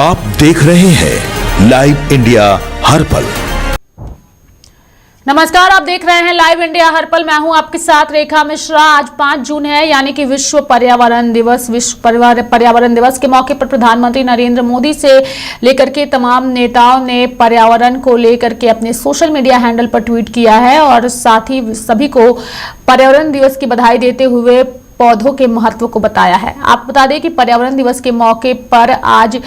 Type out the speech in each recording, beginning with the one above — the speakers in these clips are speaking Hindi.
आप देख रहे हैं लाइव इंडिया हर पल। नमस्कार, आप देख रहे हैं लाइव इंडिया हर पल। मैं हूं आपके साथ रेखा मिश्रा। आज 5 जून है, यानी कि विश्व पर्यावरण दिवस। पर्यावरण दिवस के मौके पर प्रधानमंत्री नरेंद्र मोदी से लेकर के तमाम नेताओं ने पर्यावरण को लेकर के अपने सोशल मीडिया हैंडल पर ट्वीट किया है और साथ ही सभी को पर्यावरण दिवस की बधाई देते हुए पौधों के महत्व को बताया है। आप बता दें कि पर्यावरण दिवस के मौके पर आज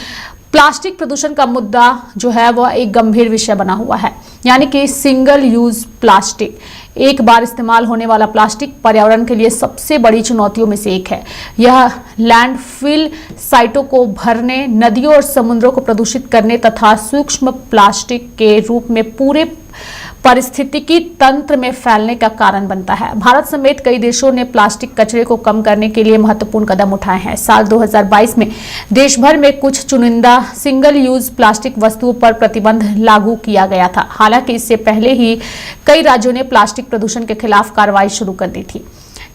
प्लास्टिक प्रदूषण का मुद्दा जो है वह एक गंभीर विषय बना हुआ है, यानी कि सिंगल यूज प्लास्टिक, एक बार इस्तेमाल होने वाला प्लास्टिक पर्यावरण के लिए सबसे बड़ी चुनौतियों में से एक है। यह लैंडफिल साइटों को भरने, नदियों और समुद्रों को प्रदूषित करने तथा सूक्ष्म प्लास्टिक के रूप में पूरे पारिस्थितिकी तंत्र में फैलने का कारण बनता है। भारत समेत कई देशों ने प्लास्टिक कचरे को कम करने के लिए महत्वपूर्ण कदम उठाए हैं। साल 2022 में देश भर में कुछ चुनिंदा सिंगल यूज प्लास्टिक वस्तुओं पर प्रतिबंध लागू किया गया था। हालांकि इससे पहले ही कई राज्यों ने प्लास्टिक प्रदूषण के खिलाफ कार्रवाई शुरू कर दी थी।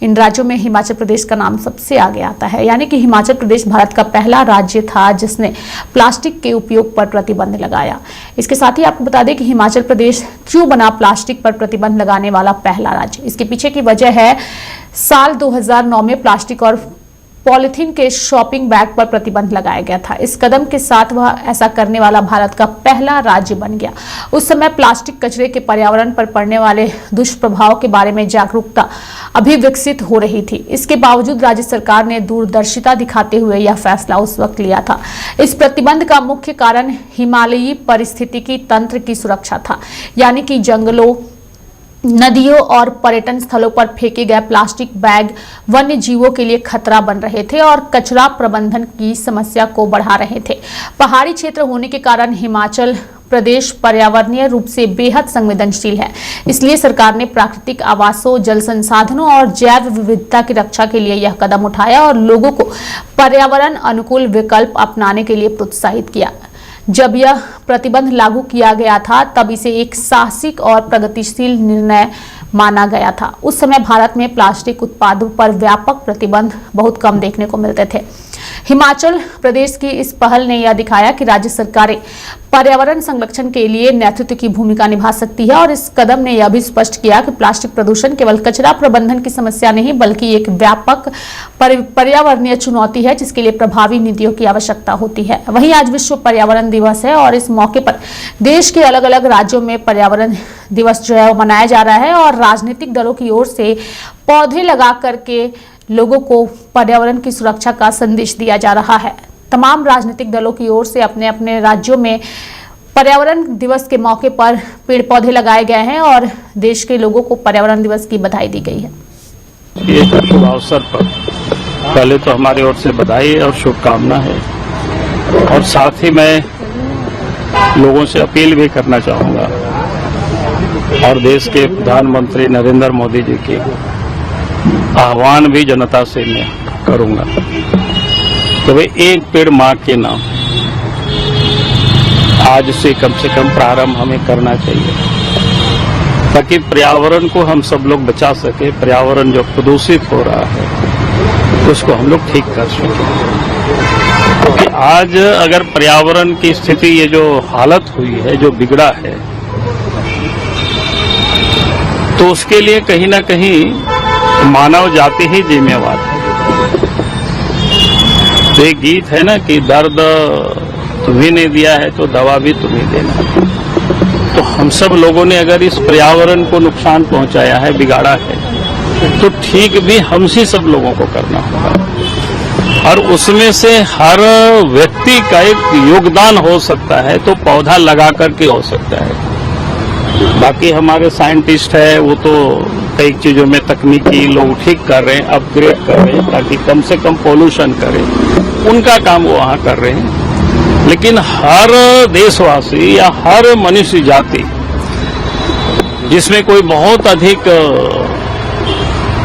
इन राज्यों में हिमाचल प्रदेश का नाम सबसे आगे आता है, यानी कि हिमाचल प्रदेश भारत का पहला राज्य था जिसने प्लास्टिक के उपयोग पर प्रतिबंध लगाया। इसके साथ ही आपको बता दें कि हिमाचल प्रदेश क्यों बना प्लास्टिक पर प्रतिबंध लगाने वाला पहला राज्य। इसके पीछे की वजह है साल 2009 में प्लास्टिक और पॉलिथीन के शॉपिंग बैग पर प्रतिबंध लगाया गया था। इस कदम के साथ वह ऐसा करने वाला भारत का पहला राज्य बन गया। उस समय प्लास्टिक कचरे के पर्यावरण पर पड़ने वाले दुष्प्रभाव के बारे में जागरूकता अभी विकसित हो रही थी। इसके बावजूद राज्य सरकार ने दूरदर्शिता दिखाते हुए यह फैसला उस वक्त लिया था। इस प्रतिबंध का मुख्य कारण हिमालयी पारिस्थितिकी तंत्र की सुरक्षा था, यानी कि जंगलों, नदियों और पर्यटन स्थलों पर फेंके गए प्लास्टिक बैग वन्य जीवों के लिए खतरा बन रहे थे और कचरा प्रबंधन की समस्या को बढ़ा रहे थे। पहाड़ी क्षेत्र होने के कारण हिमाचल प्रदेश पर्यावरणीय रूप से बेहद संवेदनशील है। इसलिए सरकार ने प्राकृतिक आवासों, जल संसाधनों और जैव विविधता की रक्षा के लिए यह कदम उठाया और लोगों को पर्यावरण अनुकूल विकल्प अपनाने के लिए प्रोत्साहित किया। जब यह प्रतिबंध लागू किया गया था तब इसे एक साहसिक और प्रगतिशील निर्णय माना गया था। उस समय भारत में प्लास्टिक उत्पादों पर व्यापक प्रतिबंध बहुत कम देखने को मिलते थे। हिमाचल प्रदेश की इस पहल ने यह दिखाया कि राज्य सरकारें पर्यावरण संरक्षण के लिए नेतृत्व की भूमिका निभा सकती है और इस कदम ने यह भी स्पष्ट किया कि प्लास्टिक प्रदूषण केवल कचरा प्रबंधन की समस्या नहीं बल्कि एक व्यापक पर्यावरणीय चुनौती है जिसके लिए प्रभावी नीतियों की आवश्यकता होती है। वहीं आज विश्व पर्यावरण दिवस है और इस मौके पर देश के अलग अलग राज्यों में पर्यावरण दिवस जो है वो मनाया जा रहा है और राजनीतिक दलों की ओर से पौधे लगा करके लोगों को पर्यावरण की सुरक्षा का संदेश दिया जा रहा है। तमाम राजनीतिक दलों की ओर से अपने अपने राज्यों में पर्यावरण दिवस के मौके पर पेड़ पौधे लगाए गए हैं और देश के लोगों को पर्यावरण दिवस की बधाई दी गई है। ये शुभ अवसर पर पहले तो हमारी ओर से बधाई और शुभकामना है और साथ ही मैं लोगों से अपील भी करना चाहूँगा और देश के प्रधानमंत्री नरेंद्र मोदी जी के आह्वान भी जनता से मैं करूंगा तो भाई एक पेड़ माँ के नाम आज से कम प्रारंभ हमें करना चाहिए ताकि पर्यावरण को हम सब लोग बचा सके। पर्यावरण जो प्रदूषित हो रहा है उसको हम लोग ठीक कर सके, क्योंकि आज अगर पर्यावरण की स्थिति ये जो हालत हुई है, जो बिगड़ा है, तो उसके लिए कहीं ना कहीं मानव जाति ही जिम्मेवार है। तो एक गीत है ना कि दर्द तुम्हें नहीं दिया है तो दवा भी तुम्हें देना। तो हम सब लोगों ने अगर इस पर्यावरण को नुकसान पहुंचाया है, बिगाड़ा है, तो ठीक भी हमसे सब लोगों को करना होगा और उसमें से हर व्यक्ति का एक योगदान हो सकता है। तो पौधा लगा करके हो सकता है। बाकी हमारे साइंटिस्ट है वो तो कई चीजों में तकनीकी लोग ठीक कर रहे हैं, अपग्रेड कर रहे हैं ताकि कम से कम पोल्यूशन करें, उनका काम वो वहां कर रहे हैं। लेकिन हर देशवासी या हर मनुष्य जाति जिसमें कोई बहुत अधिक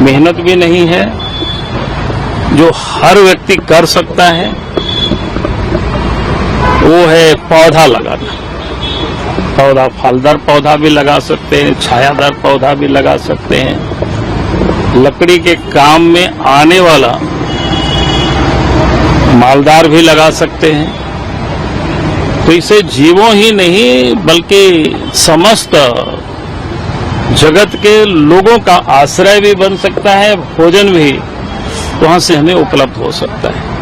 मेहनत भी नहीं है, जो हर व्यक्ति कर सकता है, वो है पौधा लगाना। पौधा फलदार पौधा भी लगा सकते हैं, छायादार पौधा भी लगा सकते हैं, लकड़ी के काम में आने वाला मालदार भी लगा सकते हैं, तो इसे जीवों ही नहीं बल्कि समस्त जगत के लोगों का आश्रय भी बन सकता है, भोजन भी वहां से हमें उपलब्ध हो सकता है।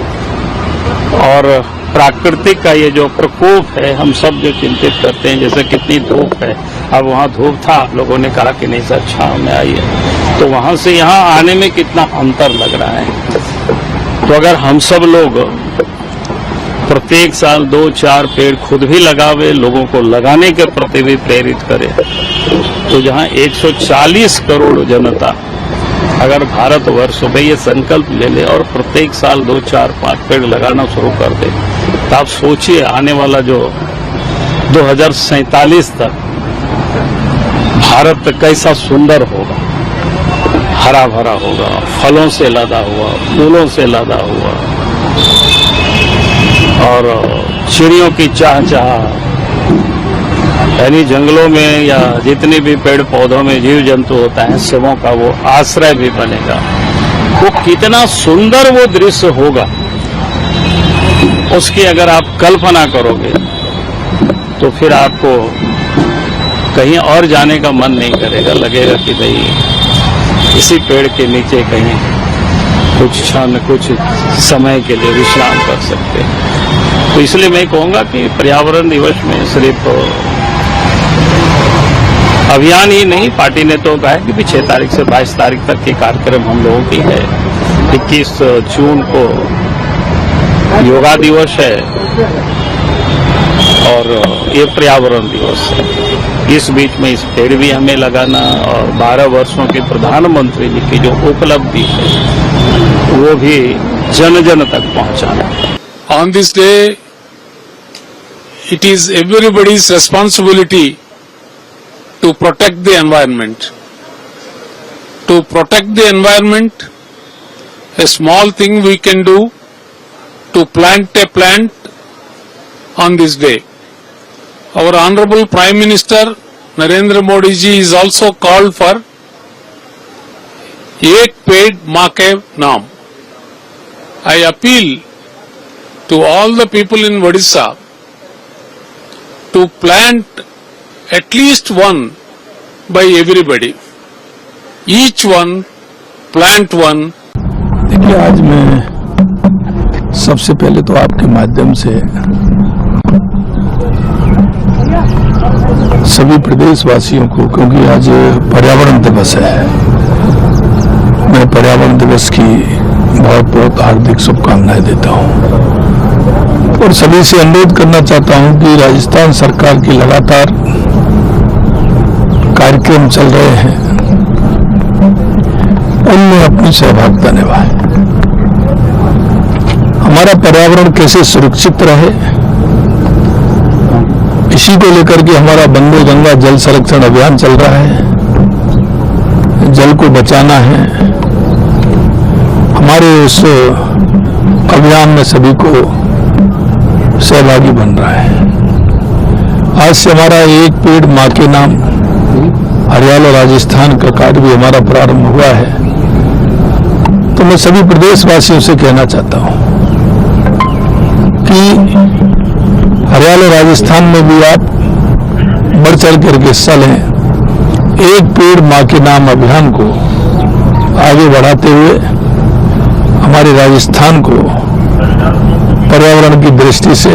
और प्राकृतिक का ये जो प्रकोप है, हम सब जो चिंतित करते हैं, जैसे कितनी धूप है, अब वहां धूप था, आप लोगों ने कहा कि नहीं सर छांव में आइए, तो वहां से यहां आने में कितना अंतर लग रहा है। तो अगर हम सब लोग प्रत्येक साल 2-4 पेड़ खुद भी लगावे, लोगों को लगाने के प्रति भी प्रेरित करें, तो जहां 140 करोड़ जनता अगर भारतवर्ष में ये संकल्प ले ले और प्रत्येक साल 2-4-5 पेड़ लगाना शुरू कर दे, तो आप सोचिए आने वाला जो 2047 तक भारत कैसा सुंदर होगा, हरा भरा होगा, फलों से लदा हुआ, फूलों से लदा हुआ, और चिड़ियों की चाह यानी जंगलों में या जितने भी पेड़ पौधों में जीव जंतु होता है, सबों का वो आश्रय भी बनेगा। वो कितना सुंदर वो दृश्य होगा, उसकी अगर आप कल्पना करोगे तो फिर आपको कहीं और जाने का मन नहीं करेगा, लगेगा कि भाई इसी पेड़ के नीचे कहीं कुछ क्षण, कुछ समय के लिए विश्राम कर सकते हैं। तो इसलिए मैं कहूंगा कि पर्यावरण दिवस में सिर्फ अभियान ही नहीं, पार्टी ने तो कहा है कि 6 तारीख से 22 तारीख तक के कार्यक्रम हम लोगों की है। 21 जून को योगा दिवस है और ये पर्यावरण दिवस है। इस बीच में इस पेड़ भी हमें लगाना और 12 वर्षों के प्रधानमंत्री जी की जो उपलब्धि है वो भी जन जन तक पहुंचाना। On this day, it is everybody's responsibility to protect the environment. To protect the environment, a small thing we can do to plant a plant on this day. Our Honorable Prime Minister Narendra Modi ji is also called for Ek Ped Maa Ke Naam. I appeal to all the people in Odisha to plant at least one by everybody. Each one, plant one. देखिए, आज मैं सबसे पहले तो आपके माध्यम से सभी प्रदेशवासियों को, क्योंकि आज पर्यावरण दिवस है, मैं पर्यावरण दिवस की बहुत बहुत हार्दिक शुभकामनाएं देता हूं और सभी से अनुरोध करना चाहता हूं कि राजस्थान सरकार की लगातार कार्यक्रम चल रहे हैं, उनमें अपनी सहभागिता निभाए। हमारा पर्यावरण कैसे सुरक्षित रहे, इसी को लेकर के हमारा वंदे गंगा जल संरक्षण अभियान चल रहा है। जल को बचाना है, हमारे उस अभियान में सभी को सहभागी बन रहा है। आज से हमारा एक पेड़ मां के नाम हरियाणा राजस्थान का कार्य भी हमारा प्रारंभ हुआ है। तो मैं सभी प्रदेशवासियों से कहना चाहता हूं कि हरियाणा राजस्थान में भी आप बढ़ चढ़ करके हिस्सा लें। एक पेड़ मां के नाम अभियान को आगे बढ़ाते हुए हमारे राजस्थान को पर्यावरण की दृष्टि से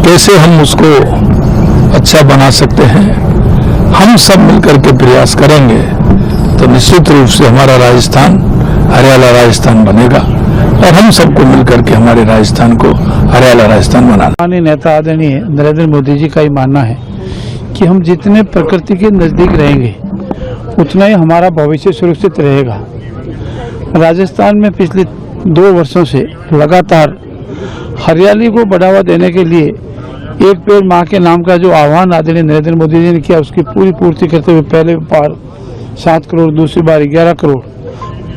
कैसे हम उसको अच्छा बना सकते हैं, हम सब मिलकर के प्रयास करेंगे तो निश्चित रूप से हमारा राजस्थान हरियाणा राजस्थान बनेगा और हम सबको मिलकर के हमारे राजस्थान को हरियाणा राजस्थान बनाना। माननीय नेता आदरणीय नरेंद्र मोदी जी का ही मानना है कि हम जितने प्रकृति के नजदीक रहेंगे उतना ही हमारा भविष्य सुरक्षित रहेगा। राजस्थान में पिछले 2 वर्षों से लगातार हरियाली को बढ़ावा देने के लिए एक पेड़ मां के नाम का जो आह्वान आदरणीय नरेंद्र मोदी जी ने किया, उसकी पूरी पूर्ति करते हुए पहले बार 7 करोड़, दूसरी बार 11 करोड़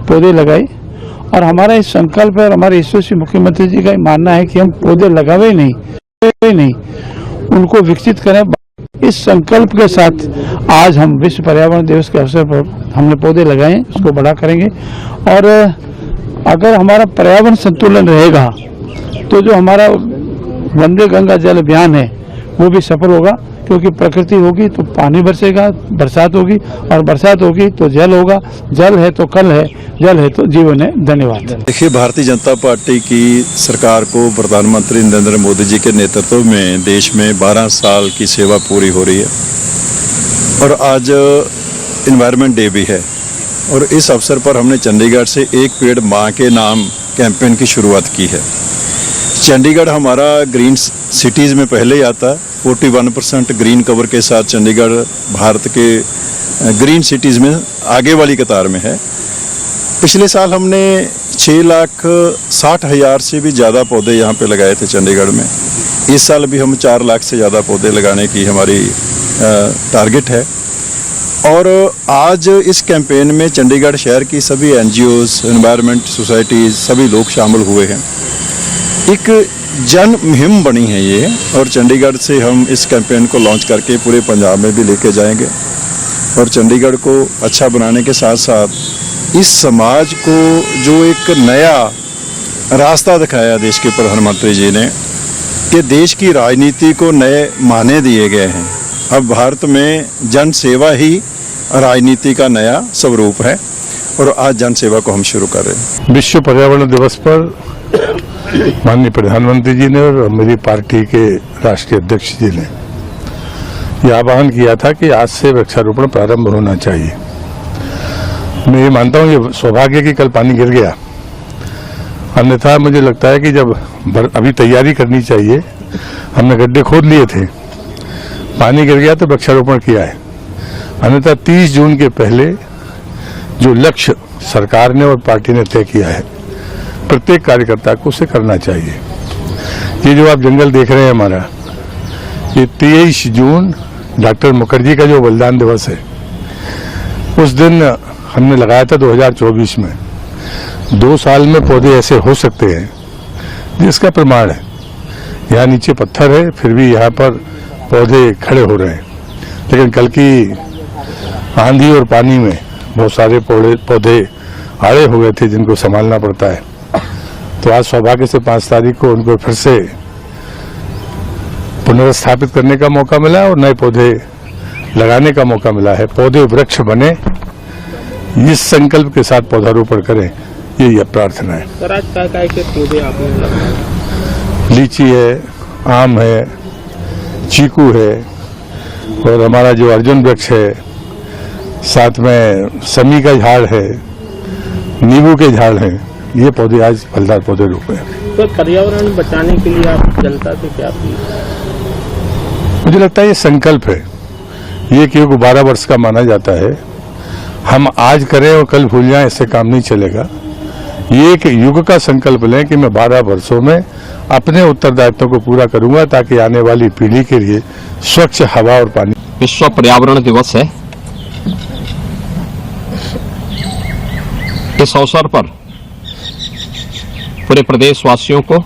पौधे लगाए। और हमारा इस संकल्प है और हमारे यशस्वी मुख्यमंत्री जी का मानना है कि हम पौधे लगावे नहीं, उनको विकसित करें। इस संकल्प के साथ आज हम विश्व पर्यावरण दिवस के अवसर पर हमने पौधे लगाए, उसको बड़ा करेंगे। और अगर हमारा पर्यावरण संतुलन रहेगा तो जो हमारा वंदे गंगा जल अभियान है वो भी सफल होगा, क्योंकि प्रकृति होगी तो पानी बरसेगा, बरसात होगी और बरसात होगी तो जल होगा, जल है तो कल है, जल है तो जीवन है। धन्यवाद। देखिए, भारतीय जनता पार्टी की सरकार को प्रधानमंत्री नरेंद्र मोदी जी के नेतृत्व में देश में 12 साल की सेवा पूरी हो रही है और आज एनवायरनमेंट डे भी है और इस अवसर पर हमने चंडीगढ़ से एक पेड़ माँ के नाम कैंपेन की शुरुआत की है। चंडीगढ़ हमारा ग्रीन सिटीज़ में पहले ही आता है। 41% ग्रीन कवर के साथ चंडीगढ़ भारत के ग्रीन सिटीज़ में आगे वाली कतार में है। पिछले साल हमने 6,60,000 से भी ज़्यादा पौधे यहाँ पे लगाए थे चंडीगढ़ में। इस साल भी हम 4 लाख से ज़्यादा पौधे लगाने की हमारी टारगेट है और आज इस कैंपेन में चंडीगढ़ शहर की सभी NGOs, एनवायरनमेंट सोसाइटीज़, सभी लोग शामिल हुए हैं। एक जन मुहिम बनी है ये और चंडीगढ़ से हम इस कैंपेन को लॉन्च करके पूरे पंजाब में भी लेके जाएंगे और चंडीगढ़ को अच्छा बनाने के साथ साथ इस समाज को जो एक नया रास्ता दिखाया देश के प्रधानमंत्री जी ने कि देश की राजनीति को नए मायने दिए गए हैं। अब भारत में जन सेवा ही राजनीति का नया स्वरूप है और आज जन सेवा को हम शुरू कर रहे हैं। विश्व पर्यावरण दिवस पर माननीय प्रधानमंत्री जी ने और मेरी पार्टी के राष्ट्रीय अध्यक्ष जी ने यह आह्वान किया था कि आज से वृक्षारोपण प्रारंभ होना चाहिए। मैं ये मानता हूँ ये सौभाग्य कि कल पानी गिर गया, अन्यथा मुझे लगता है कि जब अभी तैयारी करनी चाहिए, हमने गड्ढे खोद लिए थे, पानी गिर गया तो वृक्षारोपण किया है। अन्यथा 30 जून के पहले जो लक्ष्य सरकार ने और पार्टी ने तय किया है, प्रत्येक कार्यकर्ता को उसे करना चाहिए। ये जो आप जंगल देख रहे हैं हमारा, ये 23 जून डॉक्टर मुखर्जी का जो बलिदान दिवस है, उस दिन हमने लगाया था 2024 में। 2 साल में पौधे ऐसे हो सकते हैं जिसका प्रमाण है। यहाँ नीचे पत्थर है, फिर भी यहाँ पर पौधे खड़े हो रहे हैं। लेकिन कल की आंधी और पानी में बहुत सारे पौधे आड़े हो गए थे जिनको संभालना पड़ता है। तो आज सौभाग्य से 5 तारीख को उनको फिर से पुनर्स्थापित करने का मौका मिला और नए पौधे लगाने का मौका मिला है। पौधे वृक्ष बने, इस संकल्प के साथ पौधारोपण करें, ये प्रार्थना है। सर, आज क्या के पौधे आपने लगाए? लीची है, आम है, चीकू है और हमारा जो अर्जुन वृक्ष है, साथ में समी का झाड़ है, नींबू के झाड़ हैं। ये पौधे आज फलदार पौधे रोपे हैं। तो पर्यावरण बचाने के लिए आप जनता से क्या अपील? मुझे लगता है ये संकल्प है। ये क्योंकि 12 वर्ष का माना जाता है, हम आज करें और कल भूल जाएं, इससे काम नहीं चलेगा। ये एक युग का संकल्प लें कि मैं 12 वर्षों में अपने उत्तरदायित्वों को पूरा करूंगा ताकि आने वाली पीढ़ी के लिए स्वच्छ हवा और पानी। विश्व पर्यावरण दिवस है। इस अवसर पर पूरे प्रदेशवासियों को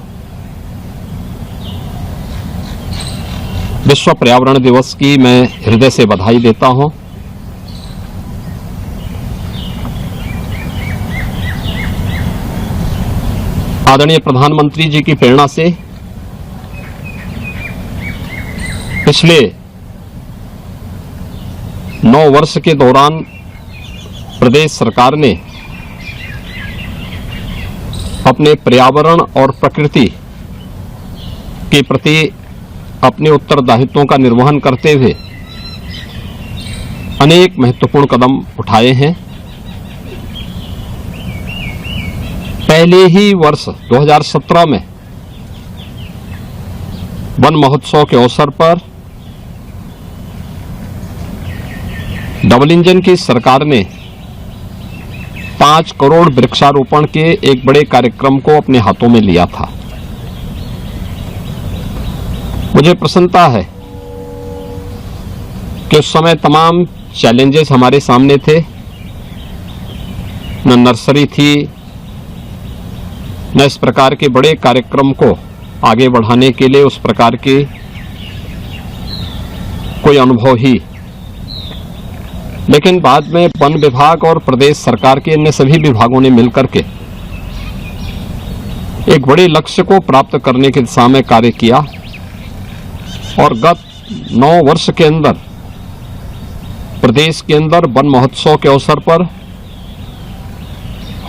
विश्व पर्यावरण दिवस की मैं हृदय से बधाई देता हूं। आदरणीय प्रधानमंत्री जी की प्रेरणा से पिछले 9 वर्ष के दौरान प्रदेश सरकार ने अपने पर्यावरण और प्रकृति के प्रति अपने उत्तरदायित्वों का निर्वहन करते हुए अनेक महत्वपूर्ण कदम उठाए हैं। पहले ही वर्ष 2017 में वन महोत्सव के अवसर पर डबल इंजन की सरकार ने 5 करोड़ वृक्षारोपण के एक बड़े कार्यक्रम को अपने हाथों में लिया था। मुझे प्रसन्नता है कि उस समय तमाम चैलेंजेस हमारे सामने थे। न नर्सरी थी, न इस प्रकार के बड़े कार्यक्रम को आगे बढ़ाने के लिए उस प्रकार के कोई अनुभव ही। लेकिन बाद में वन विभाग और प्रदेश सरकार के अन्य सभी विभागों ने मिलकर के एक बड़े लक्ष्य को प्राप्त करने की दिशा में कार्य किया और गत 9 वर्ष के अंदर प्रदेश के अंदर वन महोत्सव के अवसर पर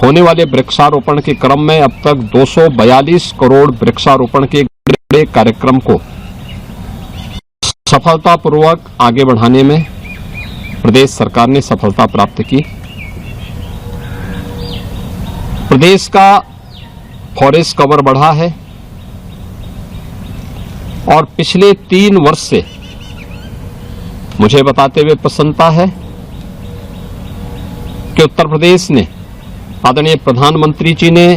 होने वाले वृक्षारोपण के क्रम में अब तक 242 करोड़ वृक्षारोपण के बड़े कार्यक्रम को सफलतापूर्वक आगे बढ़ाने में प्रदेश सरकार ने सफलता प्राप्त की। प्रदेश का फॉरेस्ट कवर बढ़ा है और पिछले 3 वर्ष से मुझे बताते हुए प्रसन्नता है कि उत्तर प्रदेश ने आदरणीय प्रधानमंत्री जी ने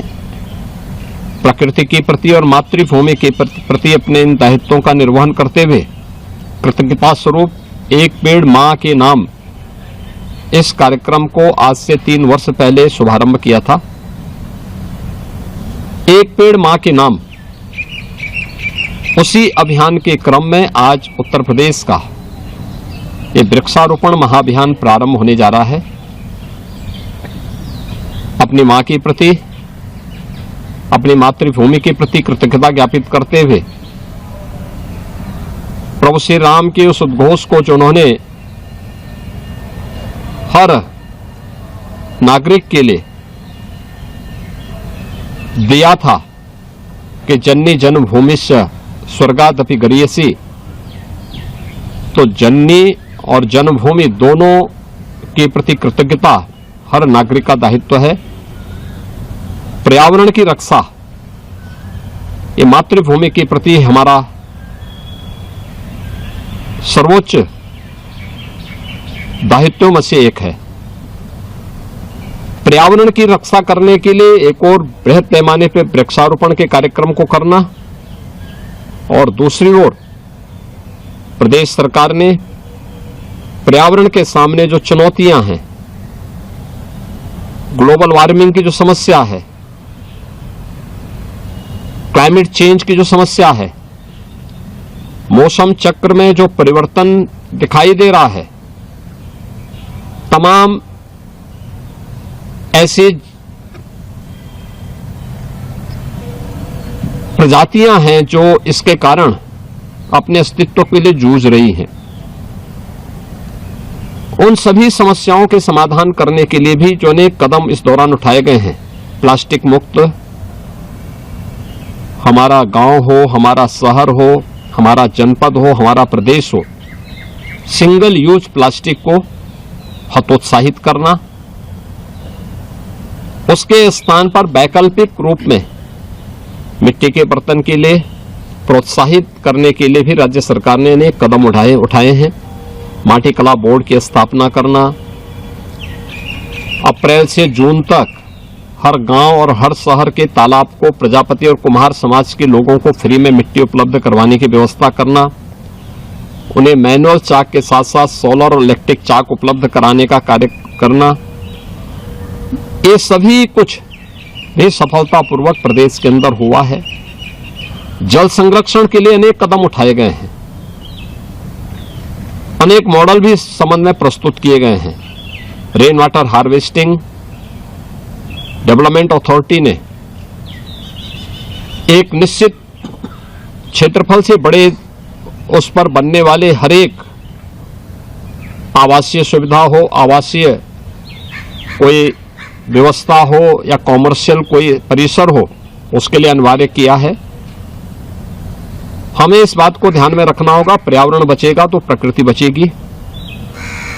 प्रकृति के प्रति और मातृभूमि के प्रति अपने इन दायित्वों का निर्वहन करते हुए कृतज्ञता स्वरूप एक पेड़ मां के नाम इस कार्यक्रम को आज से 3 वर्ष पहले शुभारंभ किया था। एक पेड़ मां के नाम, उसी अभियान के क्रम में आज उत्तर प्रदेश का ये वृक्षारोपण महाअभियान प्रारंभ होने जा रहा है। अपनी मां के प्रति, अपनी मातृभूमि के प्रति कृतज्ञता ज्ञापित करते हुए प्रभु श्री राम के उस उद्घोष को जो उन्होंने हर नागरिक के लिए दिया था कि जननी जन्मभूमिश्च स्वर्गादपि गरीयसी, तो जननी और जन्मभूमि दोनों के प्रति कृतज्ञता हर नागरिक का दायित्व है। पर्यावरण की रक्षा ये मातृभूमि के प्रति हमारा सर्वोच्च दायित्वों में से एक है। पर्यावरण की रक्षा करने के लिए एक और बृहद पैमाने पर वृक्षारोपण के कार्यक्रम को करना और दूसरी ओर प्रदेश सरकार ने पर्यावरण के सामने जो चुनौतियां हैं, ग्लोबल वार्मिंग की जो समस्या है, क्लाइमेट चेंज की जो समस्या है, मौसम चक्र में जो परिवर्तन दिखाई दे रहा है, तमाम ऐसी प्रजातियां हैं जो इसके कारण अपने अस्तित्व के लिए जूझ रही हैं। उन सभी समस्याओं के समाधान करने के लिए भी जो अनेक कदम इस दौरान उठाए गए हैं। प्लास्टिक मुक्त हमारा गांव हो, हमारा शहर हो, हमारा जनपद हो, हमारा प्रदेश हो, सिंगल यूज प्लास्टिक को हतोत्साहित करना, उसके स्थान पर वैकल्पिक रूप में मिट्टी के बर्तन के लिए प्रोत्साहित करने के लिए भी राज्य सरकार ने अनेक कदम उठाए हैं। माटी कला बोर्ड की स्थापना करना, अप्रैल से जून तक हर गांव और हर शहर के तालाब को प्रजापति और कुम्हार समाज के लोगों को फ्री में मिट्टी उपलब्ध करवाने की व्यवस्था करना, उन्हें मैनुअल चाक के साथ साथ सोलर और इलेक्ट्रिक चाक उपलब्ध कराने का कार्य करना, ये सभी कुछ भी सफलतापूर्वक प्रदेश के अंदर हुआ है। जल संरक्षण के लिए अनेक कदम उठाए गए हैं, अनेक मॉडल भी इस संबंध में प्रस्तुत किए गए हैं। Rain water harvesting development authority ने एक निश्चित क्षेत्रफल से बड़े उस पर बनने वाले हर एक आवासीय सुविधा हो, आवासीय कोई व्यवस्था हो या कॉमर्शियल कोई परिसर हो, उसके लिए अनिवार्य किया है। हमें इस बात को ध्यान में रखना होगा, पर्यावरण बचेगा तो प्रकृति बचेगी,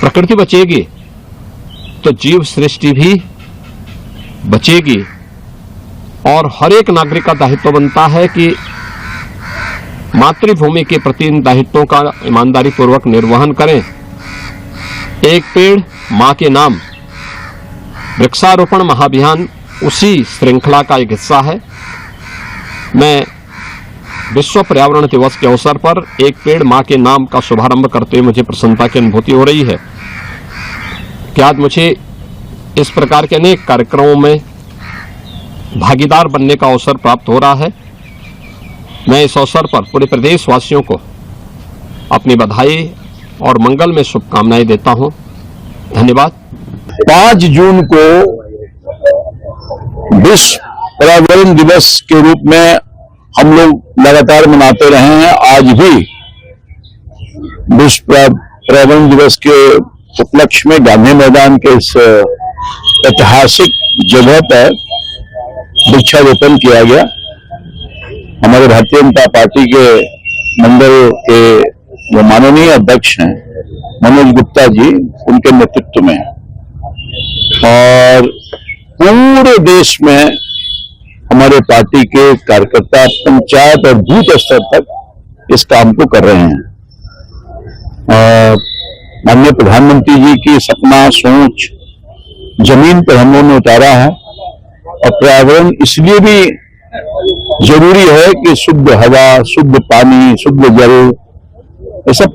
प्रकृति बचेगी तो जीव सृष्टि भी बचेगी। और हर एक नागरिक का दायित्व बनता है कि मातृभूमि के प्रति इन दायित्वों का ईमानदारी पूर्वक निर्वहन करें। एक पेड़ मां के नाम वृक्षारोपण महाअभियान उसी श्रृंखला का एक हिस्सा है। मैं विश्व पर्यावरण दिवस के अवसर पर एक पेड़ मां के नाम का शुभारंभ करते हुए मुझे प्रसन्नता की अनुभूति हो रही है कि आज मुझे इस प्रकार के अनेक कार्यक्रमों में भागीदार बनने का अवसर प्राप्त हो रहा है। मैं इस अवसर पर पूरे प्रदेशवासियों को अपनी बधाई और मंगल में शुभकामनाएं देता हूं। धन्यवाद। 5 जून को विश्व पर्यावरण दिवस के रूप में हम लोग लगातार मनाते रहे हैं। आज भी विश्व पर्यावरण दिवस के उपलक्ष्य में गांधी मैदान के इस ऐतिहासिक जगह पर वृक्षारोपण किया गया। हमारे भारतीय जनता पार्टी के मंडल के जो माननीय अध्यक्ष हैं मनोज गुप्ता जी, उनके नेतृत्व में, और पूरे देश में हमारे पार्टी के कार्यकर्ता पंचायत और बूथ स्तर तक इस काम को कर रहे हैं। माननीय प्रधानमंत्री जी की सपना सोच जमीन पर हम लोगों ने उतारा है। और पर्यावरण इसलिए भी जरूरी है कि शुद्ध हवा, शुद्ध पानी, शुद्ध जल, ये सब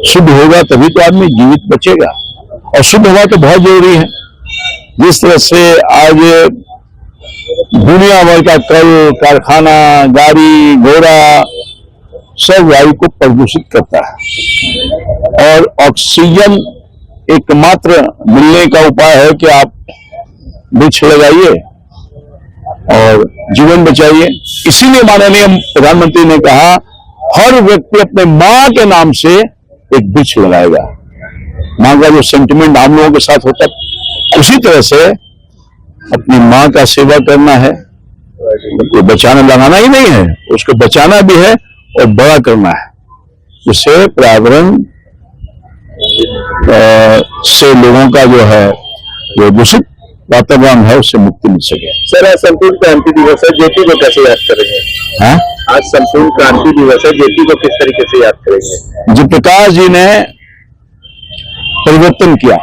शुद्ध होगा तभी तो आदमी जीवित बचेगा। और शुद्ध हवा तो बहुत जरूरी है। जिस तरह से आज दुनिया भर का कल कारखाना, गाड़ी घोड़ा सब वायु को प्रदूषित करता है। और ऑक्सीजन एकमात्र मिलने का उपाय है कि आप वृक्ष लगाइए और जीवन बचाइए। इसीलिए माननीय प्रधानमंत्री ने कहा हर व्यक्ति अपने मां के नाम से एक वृक्ष लगाएगा। मां का जो सेंटिमेंट हम लोगों के साथ होता है, उसी तरह से अपनी मां का सेवा करना है। उसको बचाना लगाना ही नहीं है, उसको बचाना भी है और बड़ा करना है, जिससे पर्यावरण से लोगों का जो है जो दूषित वातावरण है उससे मुक्ति मिल सके। सर, आज संपूर्ण क्रांति दिवस है, ज्योति को कैसे याद करेंगे? हाँ, आज संपूर्ण क्रांति दिवस है, ज्योति को किस तरीके से याद करेंगे? जी प्रकाश जी ने परिवर्तन किया,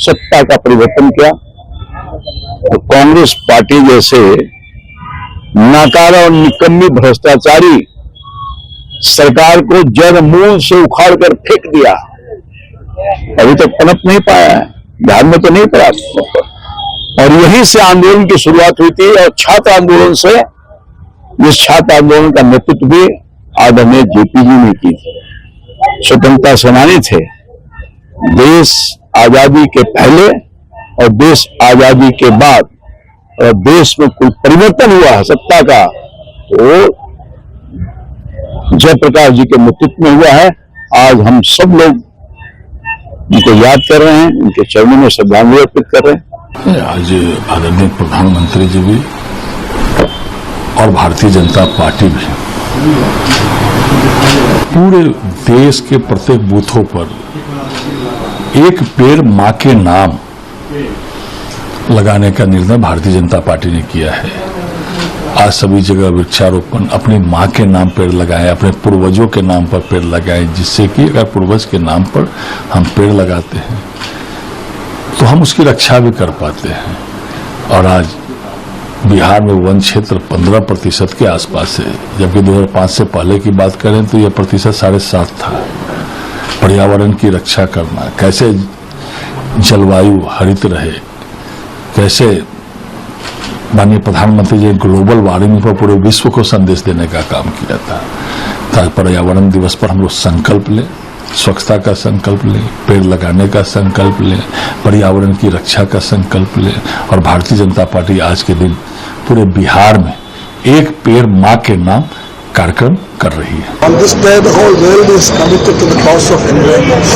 सत्ता का परिवर्तन किया, और कांग्रेस पार्टी जैसे नाकारा और निकम्मी भ्रष्टाचारी सरकार को जड़ मूल से उखाड़ कर फेंक दिया। अभी तक पनप नहीं पाया है, बिहार में तो नहीं पड़ा। और यहीं से आंदोलन की शुरुआत हुई थी। और छात्र आंदोलन से, इस छात्र आंदोलन का नेतृत्व भी आदरणीय जेपी जी ने की थी। स्वतंत्रता सेनानी थे। देश आजादी के पहले और देश आजादी के बाद और देश में कोई परिवर्तन हुआ है सत्ता का, तो जयप्रकाश जी के नेतृत्व में हुआ है। आज हम सब लोग उनको याद कर रहे हैं, उनके चरणों में श्रद्धांजलि अर्पित कर रहे हैं। आज आदरणीय प्रधानमंत्री जी भी और भारतीय जनता पार्टी भी पूरे देश के प्रत्येक बूथों पर एक पेड़ मां के नाम लगाने का निर्णय भारतीय जनता पार्टी ने किया है। आज सभी जगह वृक्षारोपण, अपनी मां के नाम पेड़ लगाएं, अपने पूर्वजों के नाम पर पेड़ लगाएं, जिससे कि अगर पूर्वज के नाम पर हम पेड़ लगाते हैं तो हम उसकी रक्षा भी कर पाते हैं। और आज बिहार में वन क्षेत्र 15% के आसपास है, जबकि 2005 से पहले की बात करें तो यह प्रतिशत 7.5 था। पर्यावरण की रक्षा करना, कैसे जलवायु हरित रहे, कैसे माननीय प्रधानमंत्री जी ग्लोबल वार्मिंग पर पूरे विश्व को संदेश देने का काम किया था। तो पर्यावरण दिवस पर हम लोग संकल्प लें, स्वच्छता का संकल्प लें, पेड़ लगाने का संकल्प लें, पर्यावरण की रक्षा का संकल्प लें। और भारतीय जनता पार्टी आज के दिन पूरे बिहार में एक पेड़ मां के नाम कार्यक्रम कर रही है। On this day, the whole world is committed to the cause of environment.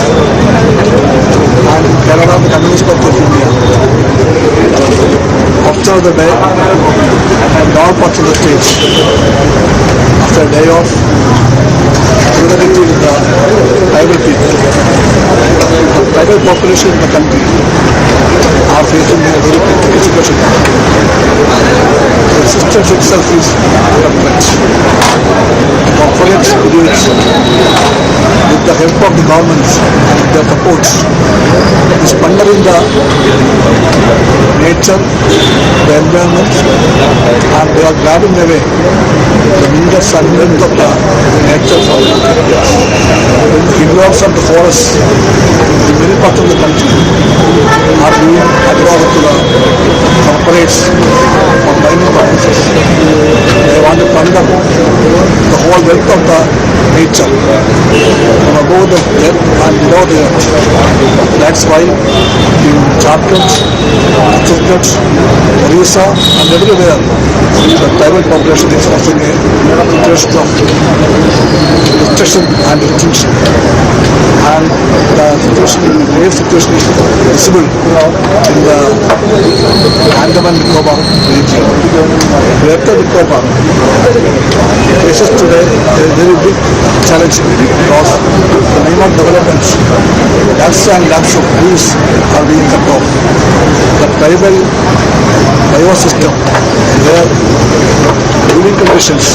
And in Kerala, the Communist Party of India, after the day, in all parts of the states, after a day of solidarity with the tribal people, the tribal population in the country are facing a very critical situation. The existence itself is under threat. Corporates with the help of the governments and with their supports is plundering the nature, the environment, and they are grabbing away the minerals and wealth of the nature from the involves of the forests in many parts of the country are being absorbed to the corporates for mining purposes. They want to plunder the whole wealth of the nature from above the earth and below the earth. That's why in Jharkhand Chhattisgarh, Orissa and everywhere the tribal population is facing a interest of restriction and extinction. And the situation, grave situation is visible in the Andaman Nicobar region. Greater Nicobar faces today a very big challenge because the name of developments, lakhs and lakhs of trees are being cut off. The tribal biosystem, their living conditions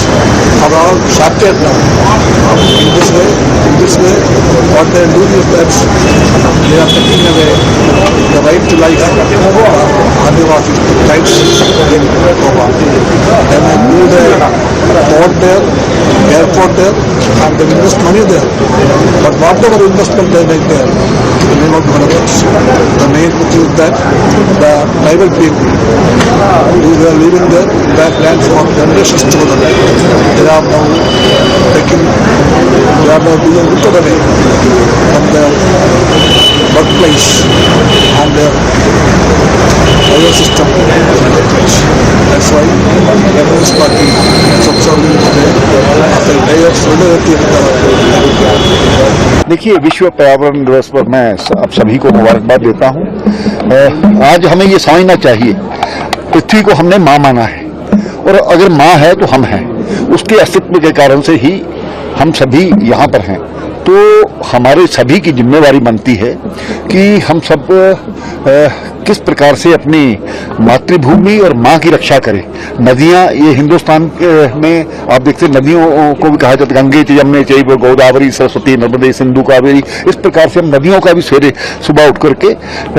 are all shattered now. In this way, what they are doing is that they are taking away the right to life Adivasi tribes in Goa. They may build a port there, airport there, and they invest money there. But whatever investment they make there, in the name of development, the main thing is that the tribal people who were living there, that land for generations together, they are now being rooted away from their birthplace and their biosystem. That's why the Communist Party is observing today after a day of solidarity with the देखिए, विश्व पर्यावरण दिवस पर मैं आप सभी को मुबारकबाद देता हूं। आज हमें ये समझना चाहिए, पृथ्वी को हमने माँ माना है और अगर माँ है तो हम हैं। उसके अस्तित्व के कारण से ही हम सभी यहाँ पर हैं। तो हमारे सभी की जिम्मेवारी बनती है कि हम सब किस प्रकार से अपनी मातृभूमि और माँ की रक्षा करें। नदियाँ, ये हिंदुस्तान में आप देखते हैं नदियों को भी कहा जाता है गंगे यमुने चैव गोदावरी सरस्वती नर्मदे सिंधु कावेरी। इस प्रकार से हम नदियों का भी सवेरे सुबह उठ करके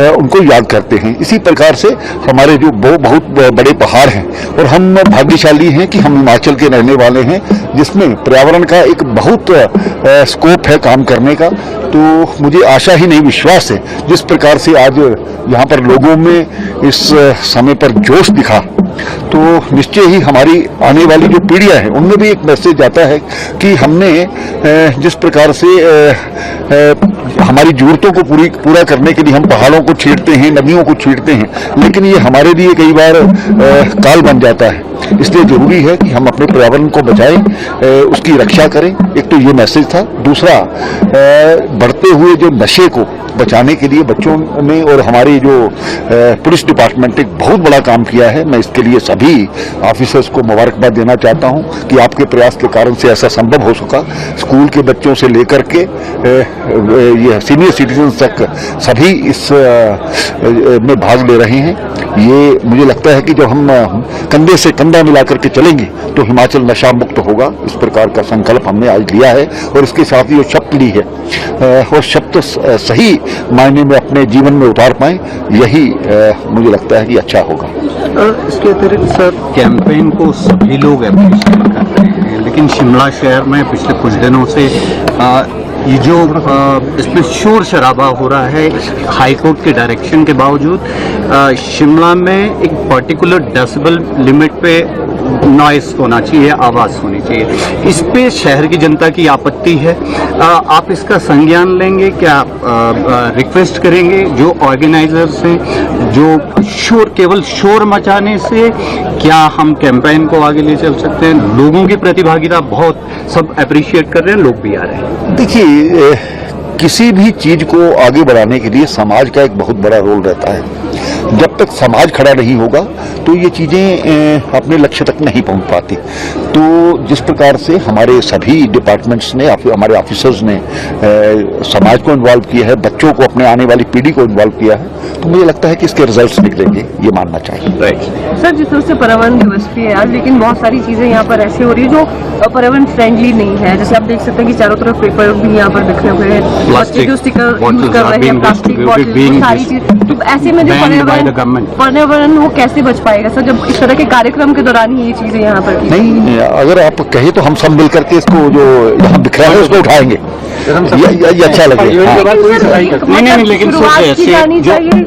उनको याद करते हैं। इसी प्रकार से हमारे जो बहुत बड़े पहाड़ हैं और हम भाग्यशाली हैं कि हम हिमाचल के रहने वाले हैं, जिसमें पर्यावरण का एक बहुत स्कोप है काम करने का। तो मुझे आशा ही नहीं विश्वास है जिस प्रकार से आज यहाँ पर लोगों में इस समय पर जोश दिखा, तो निश्चय ही हमारी आने वाली जो पीढ़ियां हैं उनमें भी एक मैसेज आता है कि हमने जिस प्रकार से हमारी जरूरतों को पूरा करने के लिए हम पहाड़ों को छींटते हैं, नदियों को छींटते हैं, लेकिन ये हमारे लिए कई बार काल बन जाता है। इसलिए जरूरी है कि हम अपने पर्यावरण को बचाएं, उसकी रक्षा करें। एक तो ये मैसेज था। दूसरा, बढ़ते हुए जो नशे को बचाने के लिए बच्चों ने और हमारी जो पुलिस डिपार्टमेंट एक बहुत बड़ा काम किया है। मैं इसके लिए सभी ऑफिसर्स को मुबारकबाद देना चाहता हूं कि आपके प्रयास के कारण से ऐसा संभव हो सका। स्कूल के बच्चों से लेकर के ये सीनियर सिटीजन्स तक सभी इस में भाग ले रहे हैं। ये मुझे लगता है कि जब हम कंधे से कंधा मिलाकर के चलेंगे तो हिमाचल नशा मुक्त होगा। इस प्रकार का संकल्प हमने आज लिया है और इसके साथ ही जो शब्द ली है और शब्द सही मायने में अपने जीवन में उतार पाएं, यही मुझे लगता है कि अच्छा होगा। इसके अतिरिक्त सर, कैंपेन को सभी लोग अप्रिशिएट कर रहे हैं, लेकिन शिमला शहर में पिछले कुछ दिनों से ये जो इसमें शोर शराबा हो रहा है, हाईकोर्ट के डायरेक्शन के बावजूद शिमला में एक पर्टिकुलर डेसिबल लिमिट पे नॉइस होना चाहिए, आवाज़ होनी चाहिए। इस पे शहर की जनता की आपत्ति है। आप इसका संज्ञान लेंगे क्या? रिक्वेस्ट करेंगे जो ऑर्गेनाइजर्स हैं, जो केवल शोर मचाने से क्या हम कैंपेन को आगे ले चल सकते हैं? लोगों की प्रतिभागिता बहुत सब अप्रिशिएट कर रहे हैं, लोग भी आ रहे हैं। देखिए, किसी भी चीज को आगे बढ़ाने के लिए समाज का एक बहुत बड़ा रोल रहता है। जब तक समाज खड़ा नहीं होगा तो ये चीजें अपने लक्ष्य तक नहीं पहुंच पाती। तो जिस प्रकार से हमारे सभी डिपार्टमेंट्स ने, हमारे ऑफिसर्स ने समाज को इन्वॉल्व किया है, बच्चों को, अपने आने वाली पीढ़ी को इन्वॉल्व किया है, तो मुझे लगता है कि इसके रिजल्ट्स निकलेंगे, ये मानना चाहिए। सर, जिस तरह से पर्यावरण दिवस भी है आज, लेकिन बहुत सारी चीजें यहाँ पर ऐसी हो रही है जो पर्यावरण फ्रेंडली नहीं है। जैसे आप देख सकते हैं कि चारों तरफ पेपर भी यहाँ पर बिखरे हुए हैं, बच्चे जो स्टिकर यूज कर रहे हैं, प्लास्टिक बॉटल, सारी चीज। तो ऐसे में जो पर्यावरण वो कैसे बच पाएगा सर, जब इस तरह के कार्यक्रम के दौरान ही ये चीजें यहाँ पर नहीं? अगर आप कहे तो हम सब मिल करके इसको जो यहाँ बिखरा है उसको उठाएंगे, ये अच्छा लगेगा। नहीं, लेकिन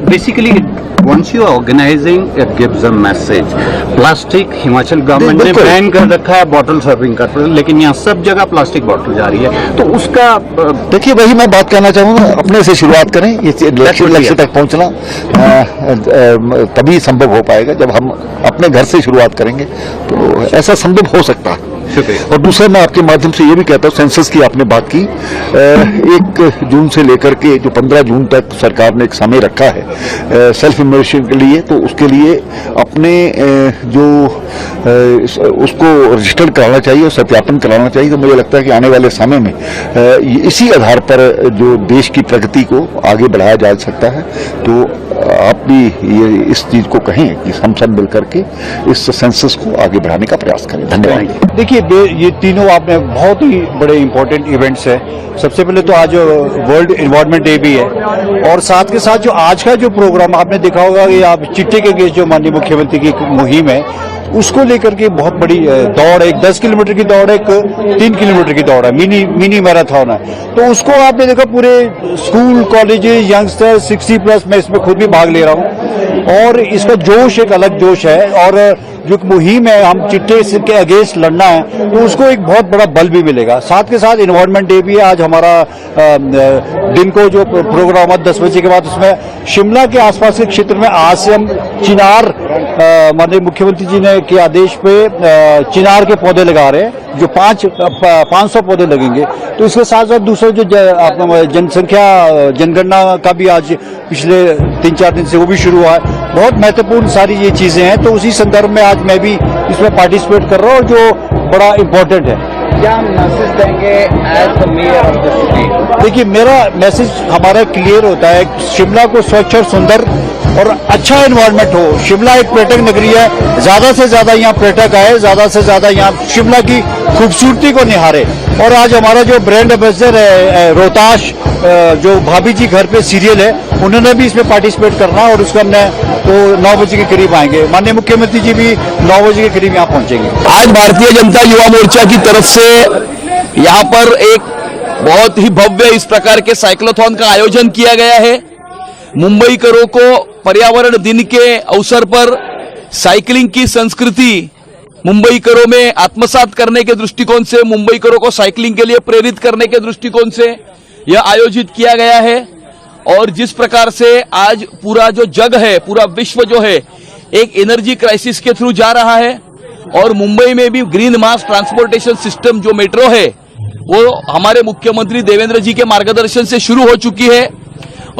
basically once you are organizing, it gives a message. Plastic Himachal government ने बैन कर रखा है बॉटल सर्विंग का, लेकिन यहाँ सब जगह प्लास्टिक बॉटल जा रही है, तो उसका देखिए वही मैं बात करना चाहूँगा, अपने से शुरुआत करें, ये लक्ष्य तक पहुँचना तभी संभव हो पाएगा जब हम अपने घर से शुरुआत करेंगे, तो ऐसा संभव हो सकता है। और दूसरा मैं आपके माध्यम से ये भी कहता हूँ, सेंसस की आपने बात की, 1 जून से लेकर के जो 15 जून तक सरकार ने एक समय रखा है सेल्फ इन्यूमरेशन के लिए, तो उसके लिए अपने जो उसको रजिस्टर कराना चाहिए और सत्यापन कराना चाहिए। तो मुझे लगता है कि आने वाले समय में इसी आधार पर जो देश की प्रगति को आगे बढ़ाया जा सकता है। तो आप भी ये इस चीज को कहें कि हम सब मिलकर के इस सेंसस को आगे बढ़ाने का प्रयास करें। धन्यवाद। देखिए ये तीनों आपने बहुत ही बड़े इंपॉर्टेंट इवेंट्स है। सबसे पहले तो आज वर्ल्ड एनवायरनमेंट डे भी है, और साथ के साथ जो आज का जो प्रोग्राम आपने देखा होगा कि आप चिट्टे के अगेंस्ट जो माननीय मुख्यमंत्री की मुहिम है, उसको लेकर के बहुत बड़ी दौड़ है, एक 10 किलोमीटर की दौड़ है, एक 3 किलोमीटर की दौड़ है, मिनी मैराथन है। तो उसको आपने देखा पूरे स्कूल कॉलेजेस यंगस्टर 60+ मैं इसमें खुद भी भाग ले रहा हूँ, और इसका जोश एक अलग जोश है। और जो मुहिम है, हम चिट्टे के अगेंस्ट लड़ना है, तो उसको एक बहुत बड़ा बल भी मिलेगा। साथ के साथ एनवायरनमेंट डे भी है आज हमारा। दिन को जो प्रोग्राम है 10 बजे के बाद, उसमें शिमला के आसपास के क्षेत्र में आज से हम चिनार, माननीय मुख्यमंत्री जी ने के आदेश पे चिनार के पौधे लगा रहे हैं, जो 500 पौधे लगेंगे। तो इसके साथ साथ दूसरा जो जनगणना का भी आज पिछले 3-4 दिन से वो भी शुरू हुआ है। बहुत महत्वपूर्ण सारी ये चीजें हैं, तो उसी संदर्भ में आज मैं भी इसमें पार्टिसिपेट कर रहा हूँ, जो बड़ा इम्पोर्टेंट है। क्या मैसेज देंगे as the mayor of the city? देखिए मेरा मैसेज हमारा क्लियर होता है, शिमला को स्वच्छ और सुंदर और अच्छा एनवायरनमेंट हो। शिमला एक पर्यटक नगरी है, ज्यादा से ज्यादा यहाँ पर्यटक आए, ज्यादा से ज्यादा यहाँ शिमला की खूबसूरती को निहारे। और आज हमारा जो ब्रांड एम्बेसडर है रोहताश, जो भाभी जी घर पे सीरियल है, उन्होंने भी इसमें पार्टिसिपेट करना, और उसको हमने तो 9 बजे के करीब आएंगे। माननीय मुख्यमंत्री जी भी 9 बजे के करीब यहाँ पहुंचेंगे। आज भारतीय जनता युवा मोर्चा की तरफ से यहाँ पर एक बहुत ही भव्य इस प्रकार के साइक्लोथॉन का आयोजन किया गया है। मुंबई करो को पर्यावरण दिन के अवसर पर साइकिलिंग की संस्कृति मुंबई करो में आत्मसात करने के दृष्टिकोण से, मुंबई करो को साइकिलिंग के लिए प्रेरित करने के दृष्टिकोण से यह आयोजित किया गया है। और जिस प्रकार से आज पूरा जो जग है, पूरा विश्व जो है एक एनर्जी क्राइसिस के थ्रू जा रहा है, और मुंबई में भी ग्रीन मास ट्रांसपोर्टेशन सिस्टम जो मेट्रो है वो हमारे मुख्यमंत्री देवेंद्र जी के मार्गदर्शन से शुरू हो चुकी है।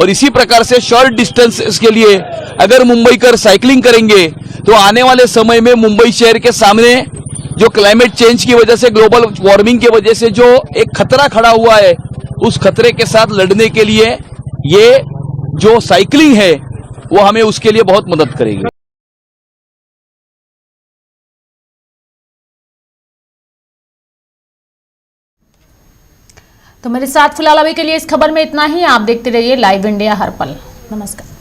और इसी प्रकार से शॉर्ट डिस्टेंसेस के लिए अगर मुंबईकर साइकिलिंग करेंगे तो आने वाले समय में मुंबई शहर के सामने जो क्लाइमेट चेंज की वजह से, ग्लोबल वार्मिंग की वजह से जो एक खतरा खड़ा हुआ है, उस खतरे के साथ लड़ने के लिए ये जो साइकिलिंग है वो हमें उसके लिए बहुत मदद करेगी। तो मेरे साथ फिलहाल अभी के लिए इस खबर में इतना ही। आप देखते रहिए लाइव इंडिया हर पल। नमस्कार।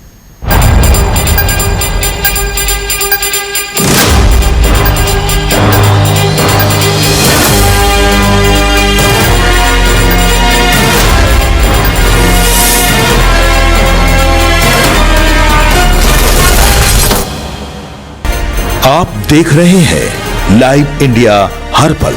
आप देख रहे हैं लाइव इंडिया हर पल।